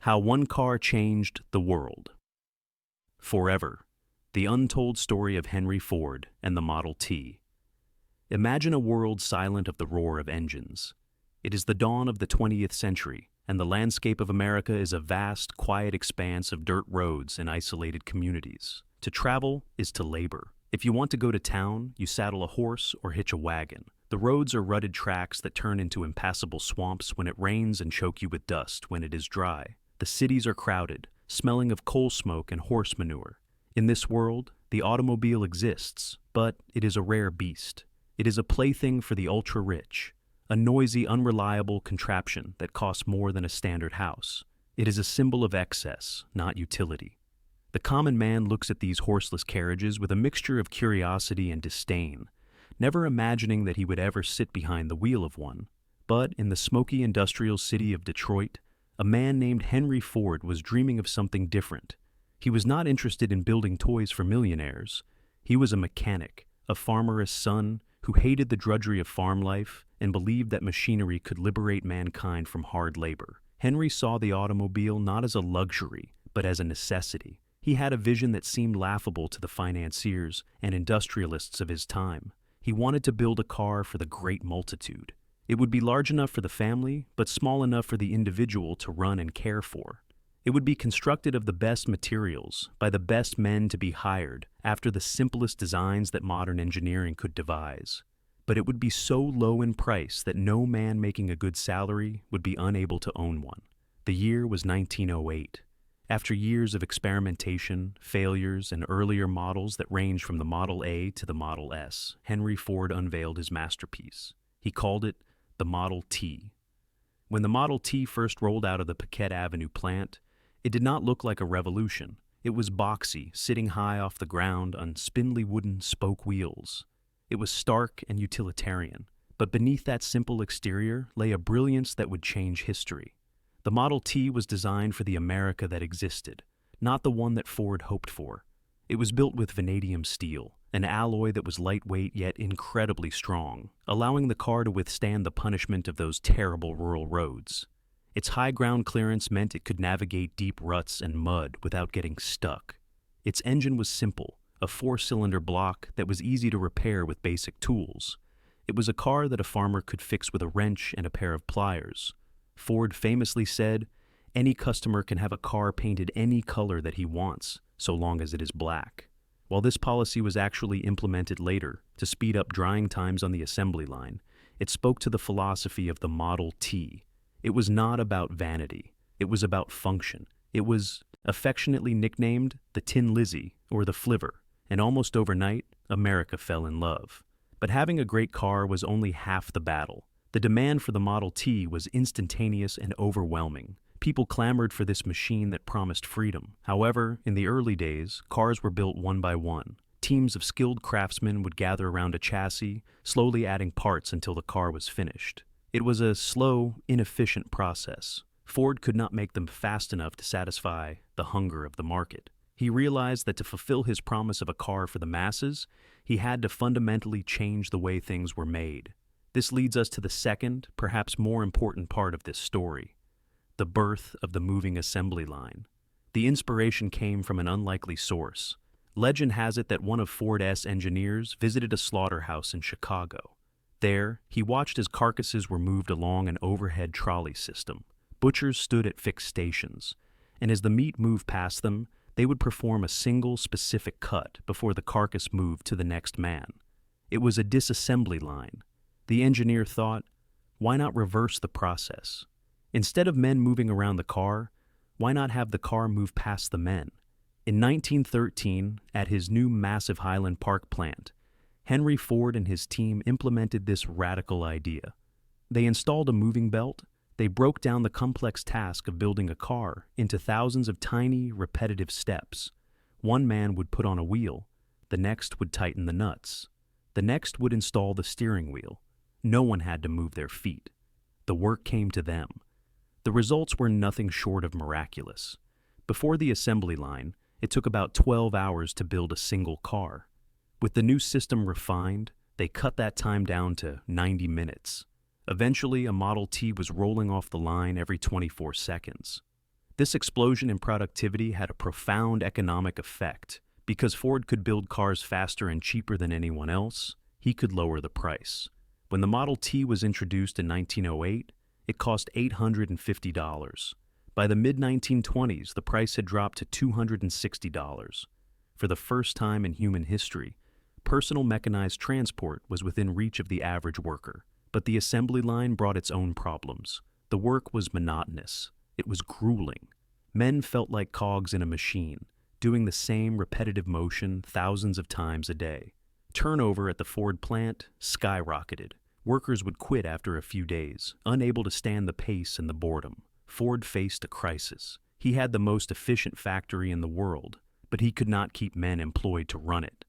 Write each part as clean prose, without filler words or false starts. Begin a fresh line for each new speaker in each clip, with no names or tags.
How one car changed the world. Forever. The untold story of Henry Ford and the Model T. Imagine a world silent of the roar of engines. It is the dawn of the 20th century, and the landscape of America is a vast, quiet expanse of dirt roads and isolated communities. To travel is to labor. If you want to go to town, you saddle a horse or hitch a wagon. The roads are rutted tracks that turn into impassable swamps when it rains and choke you with dust when it is dry. The cities are crowded, smelling of coal smoke and horse manure. In this world, the automobile exists, but it is a rare beast. It is a plaything for the ultra-rich, a noisy, unreliable contraption that costs more than a standard house. It is a symbol of excess, not utility. The common man looks at these horseless carriages with a mixture of curiosity and disdain, never imagining that he would ever sit behind the wheel of one. But in the smoky industrial city of Detroit, a man named Henry Ford was dreaming of something different. He was not interested in building toys for millionaires. He was a mechanic, a farmer's son who hated the drudgery of farm life and believed that machinery could liberate mankind from hard labor. Henry saw the automobile not as a luxury, but as a necessity. He had a vision that seemed laughable to the financiers and industrialists of his time. He wanted to build a car for the great multitude. It would be large enough for the family, but small enough for the individual to run and care for. It would be constructed of the best materials, by the best men to be hired, after the simplest designs that modern engineering could devise. But it would be so low in price that no man making a good salary would be unable to own one. The year was 1908. After years of experimentation, failures, and earlier models that ranged from the Model A to the Model S, Henry Ford unveiled his masterpiece. He called it the Model T. When the Model T first rolled out of the Paquette Avenue plant, it did not look like a revolution. It was boxy, sitting high off the ground on spindly wooden spoke wheels. It was stark and utilitarian, but beneath that simple exterior lay a brilliance that would change history. The Model T was designed for the America that existed, not the one that Ford hoped for. It was built with vanadium steel, an alloy that was lightweight yet incredibly strong, allowing the car to withstand the punishment of those terrible rural roads. Its high ground clearance meant it could navigate deep ruts and mud without getting stuck. Its engine was simple, a 4-cylinder block that was easy to repair with basic tools. It was a car that a farmer could fix with a wrench and a pair of pliers. Ford famously said, "Any customer can have a car painted any color that he wants, so long as it is black." While this policy was actually implemented later to speed up drying times on the assembly line, it spoke to the philosophy of the Model T. It was not about vanity. It was about function. It was affectionately nicknamed the Tin Lizzie or the Flivver, and almost overnight, America fell in love. But having a great car was only half the battle. The demand for the Model T was instantaneous and overwhelming. People clamored for this machine that promised freedom. However, in the early days, cars were built one by one. Teams of skilled craftsmen would gather around a chassis, slowly adding parts until the car was finished. It was a slow, inefficient process. Ford could not make them fast enough to satisfy the hunger of the market. He realized that to fulfill his promise of a car for the masses, he had to fundamentally change the way things were made. This leads us to the second, perhaps more important part of this story: the birth of the moving assembly line. The inspiration came from an unlikely source. Legend has it that one of Ford's engineers visited a slaughterhouse in Chicago. There, he watched as carcasses were moved along an overhead trolley system. Butchers stood at fixed stations, and as the meat moved past them, they would perform a single specific cut before the carcass moved to the next man. It was a disassembly line. The engineer thought, why not reverse the process? Instead of men moving around the car, why not have the car move past the men? In 1913, at his new massive Highland Park plant, Henry Ford and his team implemented this radical idea. They installed a moving belt. They broke down the complex task of building a car into thousands of tiny, repetitive steps. One man would put on a wheel. The next would tighten the nuts. The next would install the steering wheel. No one had to move their feet. The work came to them. The results were nothing short of miraculous. Before the assembly line, it took about 12 hours to build a single car. With the new system refined, they cut that time down to 90 minutes. Eventually, a Model T was rolling off the line every 24 seconds. This explosion in productivity had a profound economic effect. Because Ford could build cars faster and cheaper than anyone else, he could lower the price. When the Model T was introduced in 1908, it cost $850. By the mid-1920s, the price had dropped to $260. For the first time in human history, personal mechanized transport was within reach of the average worker. But the assembly line brought its own problems. The work was monotonous. It was grueling. Men felt like cogs in a machine, doing the same repetitive motion thousands of times a day. Turnover at the Ford plant skyrocketed. Workers would quit after a few days, unable to stand the pace and the boredom. Ford faced a crisis. He had the most efficient factory in the world, but he could not keep men employed to run it.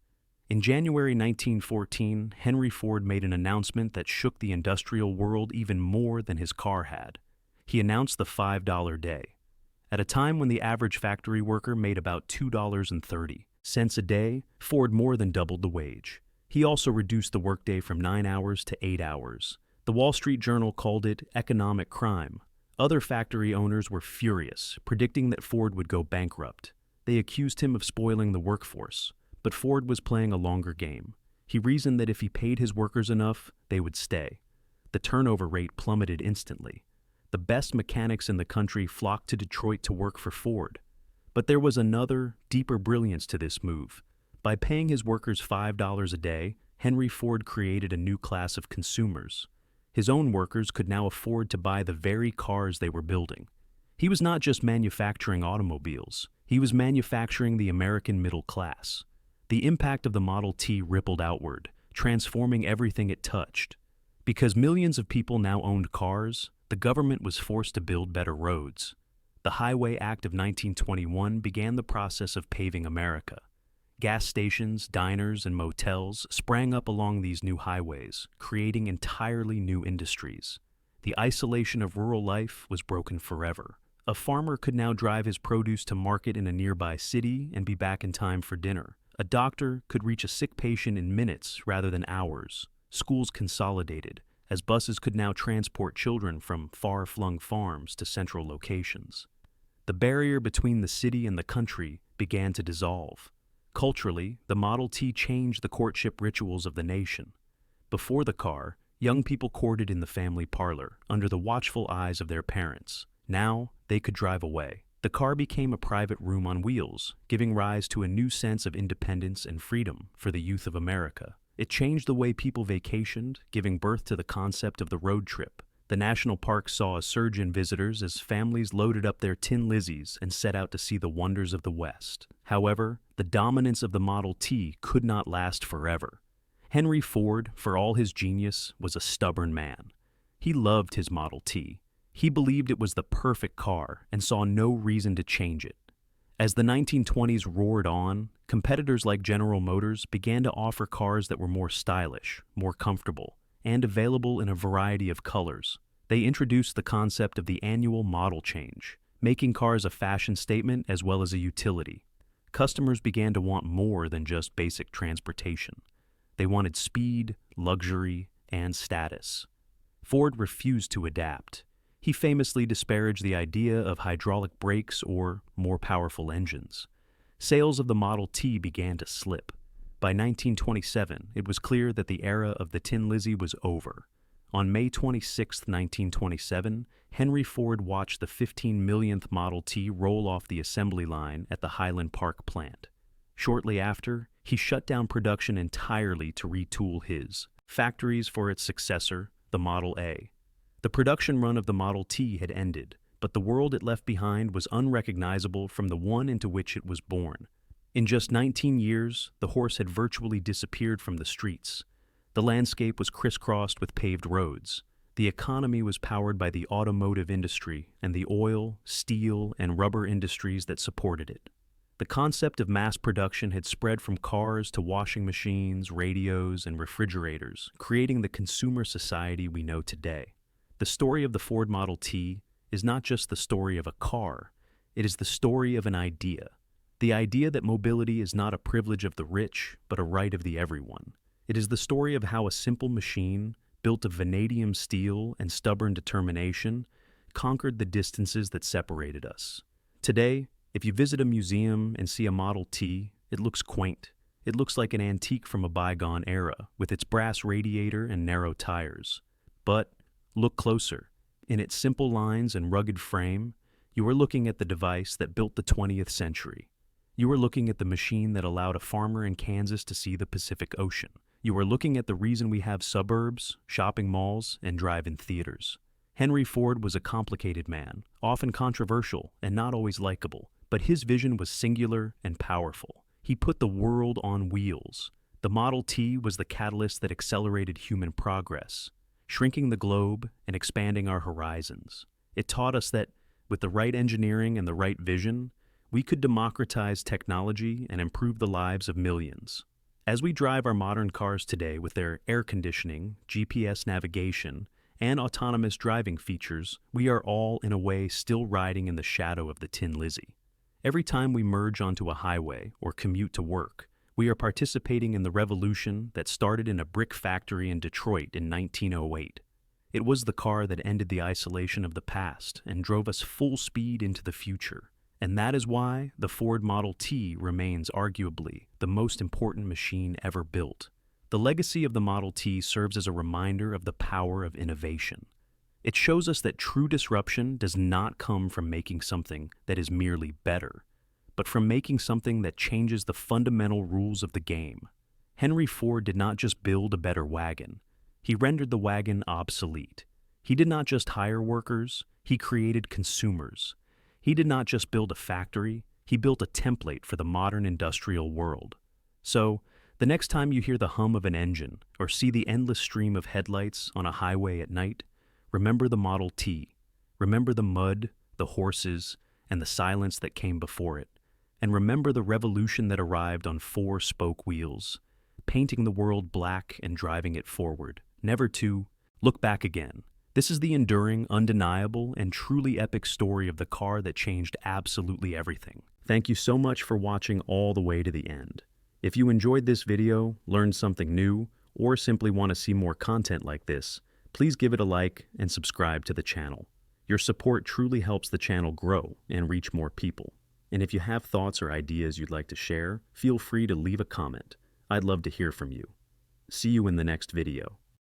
In January 1914, Henry Ford made an announcement that shook the industrial world even more than his car had. He announced the $5 day. At a time when the average factory worker made about $2.30 a day, Ford more than doubled the wage. He also reduced the workday from 9 hours to 8 hours. The Wall Street Journal called it economic crime. Other factory owners were furious, predicting that Ford would go bankrupt. They accused him of spoiling the workforce. But Ford was playing a longer game. He reasoned that if he paid his workers enough, they would stay. The turnover rate plummeted instantly. The best mechanics in the country flocked to Detroit to work for Ford. But there was another, deeper brilliance to this move. By paying his workers $5 a day, Henry Ford created a new class of consumers. His own workers could now afford to buy the very cars they were building. He was not just manufacturing automobiles. He was manufacturing the American middle class. The impact of the Model T rippled outward, transforming everything it touched. Because millions of people now owned cars, the government was forced to build better roads. The Highway Act of 1921 began the process of paving America. Gas stations, diners, and motels sprang up along these new highways, creating entirely new industries. The isolation of rural life was broken forever. A farmer could now drive his produce to market in a nearby city and be back in time for dinner. A doctor could reach a sick patient in minutes rather than hours. Schools consolidated, as buses could now transport children from far-flung farms to central locations. The barrier between the city and the country began to dissolve. Culturally, the Model T changed the courtship rituals of the nation. Before the car, young people courted in the family parlor, under the watchful eyes of their parents. Now, they could drive away. The car became a private room on wheels, giving rise to a new sense of independence and freedom for the youth of America. It changed the way people vacationed, giving birth to the concept of the road trip. The national parks saw a surge in visitors as families loaded up their Tin Lizzies and set out to see the wonders of the West. However, the dominance of the Model T could not last forever. Henry Ford, for all his genius, was a stubborn man. He loved his Model T. He believed it was the perfect car and saw no reason to change it. As the 1920s roared on, competitors like General Motors began to offer cars that were more stylish, more comfortable, and available in a variety of colors. They introduced the concept of the annual model change, making cars a fashion statement as well as a utility. Customers began to want more than just basic transportation. They wanted speed, luxury, and status. Ford refused to adapt. He famously disparaged the idea of hydraulic brakes or more powerful engines. Sales of the Model T began to slip. By 1927, it was clear that the era of the Tin Lizzie was over. On May 26, 1927, Henry Ford watched the 15 millionth Model T roll off the assembly line at the Highland Park plant. Shortly after, he shut down production entirely to retool his factories for its successor, the Model A. The production run of the Model T had ended, but the world it left behind was unrecognizable from the one into which it was born. In just 19 years, the horse had virtually disappeared from the streets. The landscape was crisscrossed with paved roads. The economy was powered by the automotive industry and the oil, steel, and rubber industries that supported it. The concept of mass production had spread from cars to washing machines, radios, and refrigerators, creating the consumer society we know today. The story of the Ford Model T is not just the story of a car, it is the story of an idea. The idea that mobility is not a privilege of the rich, but a right of the everyone. It is the story of how a simple machine, built of vanadium steel and stubborn determination, conquered the distances that separated us. Today, if you visit a museum and see a Model T, it looks quaint. It looks like an antique from a bygone era, with its brass radiator and narrow tires. But look closer. In its simple lines and rugged frame, you are looking at the device that built the 20th century. You are looking at the machine that allowed a farmer in Kansas to see the Pacific Ocean. You are looking at the reason we have suburbs, shopping malls, and drive-in theaters. Henry Ford was a complicated man, often controversial and not always likable, but his vision was singular and powerful. He put the world on wheels. The Model T was the catalyst that accelerated human progress, shrinking the globe and expanding our horizons. It taught us that, with the right engineering and the right vision, we could democratize technology and improve the lives of millions. As we drive our modern cars today with their air conditioning, GPS navigation, and autonomous driving features, we are all, in a way, still riding in the shadow of the Tin Lizzie. Every time we merge onto a highway or commute to work, we are participating in the revolution that started in a brick factory in Detroit in 1908. It was the car that ended the isolation of the past and drove us full speed into the future. And that is why the Ford Model T remains arguably the most important machine ever built. The legacy of the Model T serves as a reminder of the power of innovation. It shows us that true disruption does not come from making something that is merely better, but from making something that changes the fundamental rules of the game. Henry Ford did not just build a better wagon. He rendered the wagon obsolete. He did not just hire workers, he created consumers. He did not just build a factory, he built a template for the modern industrial world. So, the next time you hear the hum of an engine or see the endless stream of headlights on a highway at night, remember the Model T. Remember the mud, the horses, and the silence that came before it. And remember the revolution that arrived on 4 spoke wheels, painting the world black and driving it forward, never to look back again. This is the enduring, undeniable, and truly epic story of the car that changed absolutely everything. Thank you so much for watching all the way to the end. If you enjoyed this video, learned something new, or simply want to see more content like this, please give it a like and subscribe to the channel. Your support truly helps the channel grow and reach more people. And if you have thoughts or ideas you'd like to share, feel free to leave a comment. I'd love to hear from you. See you in the next video.